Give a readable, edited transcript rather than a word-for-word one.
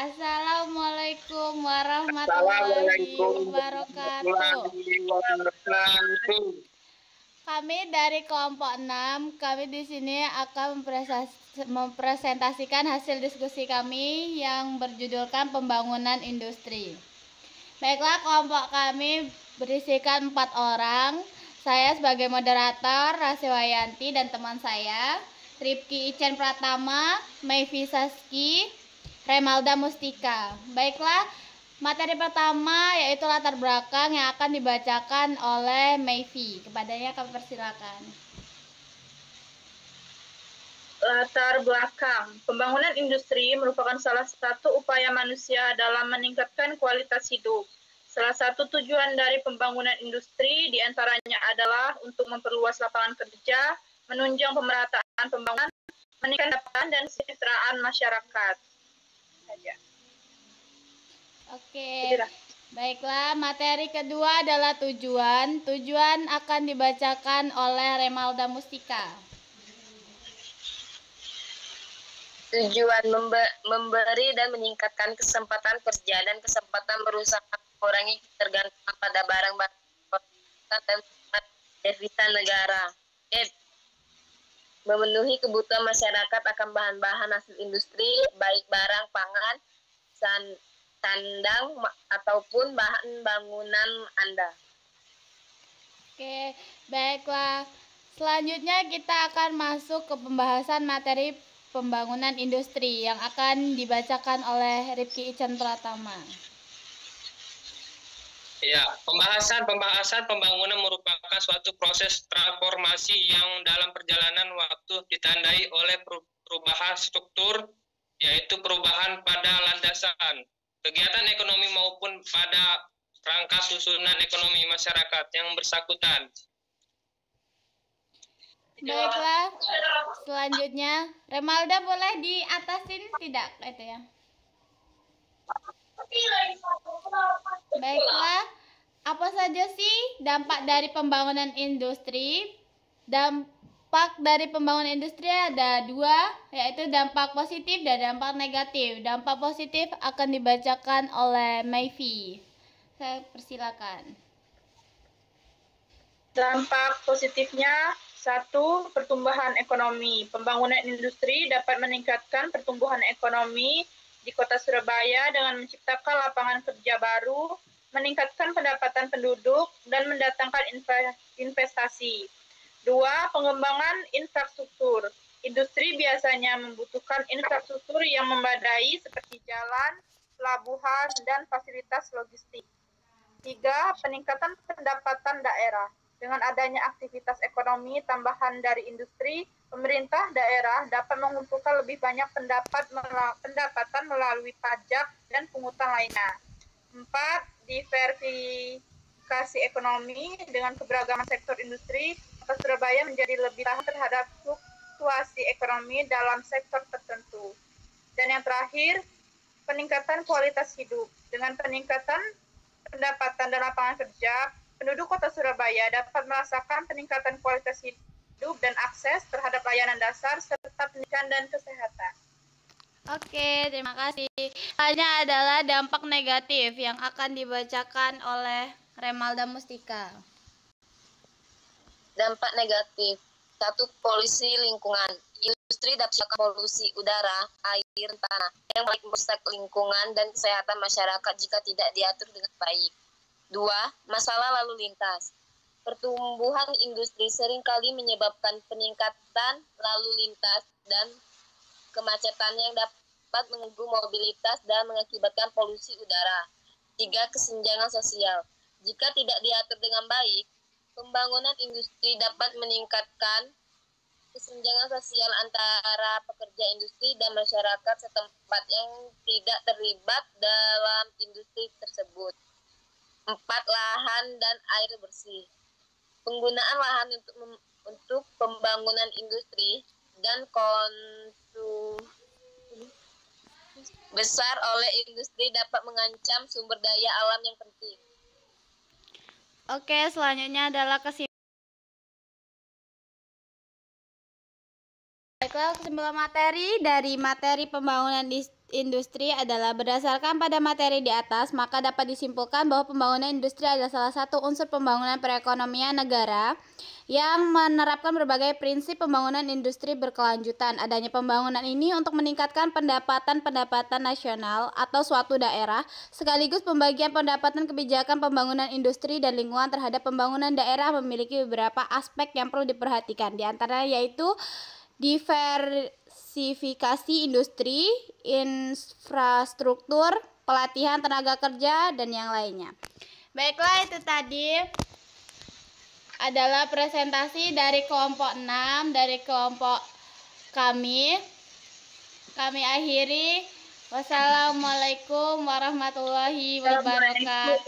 Assalamualaikum warahmatullahi Assalamualaikum wabarakatuh. warahmatullahi wabarakatuh. Kami dari kelompok 6, kami di sini akan mempresentasikan hasil diskusi kami yang berjudulkan pembangunan industri. Baiklah, kelompok kami berisikan 4 orang. Saya sebagai moderator, Rasyawayanti, dan teman saya, Rifki Icen Pratama, Mayvi Saski, Remalda Mustika. Baiklah, materi pertama yaitu latar belakang yang akan dibacakan oleh Mayvi. Kepadanya kami persilakan. Latar belakang. Pembangunan industri merupakan salah satu upaya manusia dalam meningkatkan kualitas hidup. Salah satu tujuan dari pembangunan industri diantaranya adalah untuk memperluas lapangan kerja, menunjang pemerataan pembangunan, meningkatkan pendapatan dan kesejahteraan masyarakat. Oke. Baiklah, materi kedua adalah tujuan. Tujuan akan dibacakan oleh Remalda Mustika. Tujuan memberi dan meningkatkan kesempatan kerja dan kesempatan berusaha mengurangi ketergantungan pada barang-barang dan devisa negara. Memenuhi kebutuhan masyarakat akan bahan-bahan hasil industri, baik barang pangan, sandang, ataupun bahan bangunan Anda. Oke, baiklah. Selanjutnya kita akan masuk ke pembahasan materi pembangunan industri yang akan dibacakan oleh Rifki Icen Pratama. Ya, pembahasan pembangunan merupakan suatu proses transformasi yang dalam perjalanan waktu ditandai oleh perubahan struktur, yaitu perubahan pada landasan kegiatan ekonomi maupun pada rangka susunan ekonomi masyarakat yang bersangkutan. Baiklah, selanjutnya Remalda boleh diatasin tidak itu ya? Baiklah, apa saja sih dampak dari pembangunan industri? Dampak dari pembangunan industri ada 2, yaitu dampak positif dan dampak negatif. Dampak positif akan dibacakan oleh Mayvi. Saya persilakan. Dampak positifnya, 1. Pertumbuhan ekonomi. Pembangunan industri dapat meningkatkan pertumbuhan ekonomi di Kota Surabaya dengan menciptakan lapangan kerja baru, meningkatkan pendapatan penduduk, dan mendatangkan investasi. 2. Pengembangan infrastruktur. Industri biasanya membutuhkan infrastruktur yang memadai seperti jalan, pelabuhan, dan fasilitas logistik. 3. Peningkatan pendapatan daerah. Dengan adanya aktivitas ekonomi tambahan dari industri, pemerintah daerah dapat mengumpulkan lebih banyak pendapatan melalui pajak dan pungutan lainnya. 4. Diversifikasi ekonomi. Dengan keberagaman sektor industri, Kota Surabaya menjadi lebih tahan terhadap fluktuasi ekonomi dalam sektor tertentu. Dan yang terakhir, peningkatan kualitas hidup. Dengan peningkatan pendapatan dan lapangan kerja, penduduk Kota Surabaya dapat merasakan peningkatan kualitas hidup dan akses terhadap layanan dasar serta pendidikan dan kesehatan. Oke, terima kasih. Selanjutnya adalah dampak negatif yang akan dibacakan oleh Remalda Mustika. Dampak negatif. 1. Polusi lingkungan. Industri dapat menyebabkan polusi udara, air, dan tanah yang paling merusak lingkungan dan kesehatan masyarakat jika tidak diatur dengan baik. 2. Masalah lalu lintas. Pertumbuhan industri seringkali menyebabkan peningkatan lalu lintas dan kemacetan yang dapat mengganggu mobilitas dan mengakibatkan polusi udara. 3. Kesenjangan sosial. Jika tidak diatur dengan baik, pembangunan industri dapat meningkatkan kesenjangan sosial antara pekerja industri dan masyarakat setempat yang tidak terlibat dalam industri tersebut. 4. Lahan dan air bersih. Penggunaan lahan untuk pembangunan industri dan konsumsi besar oleh industri dapat mengancam sumber daya alam yang penting. Oke, selanjutnya adalah kesimpulan materi dari materi pembangunan industri adalah berdasarkan pada materi di atas, maka dapat disimpulkan bahwa pembangunan industri adalah salah satu unsur pembangunan perekonomian negara yang menerapkan berbagai prinsip pembangunan industri berkelanjutan. Adanya pembangunan ini untuk meningkatkan pendapatan nasional atau suatu daerah, sekaligus pembagian pendapatan kebijakan pembangunan industri dan lingkungan terhadap pembangunan daerah memiliki beberapa aspek yang perlu diperhatikan. Di antaranya yaitu diversifikasi industri, infrastruktur, pelatihan tenaga kerja, dan yang lainnya. Baiklah, itu tadi adalah presentasi dari kelompok 6 dari kelompok kami. Kami akhiri. Wassalamualaikum warahmatullahi wabarakatuh.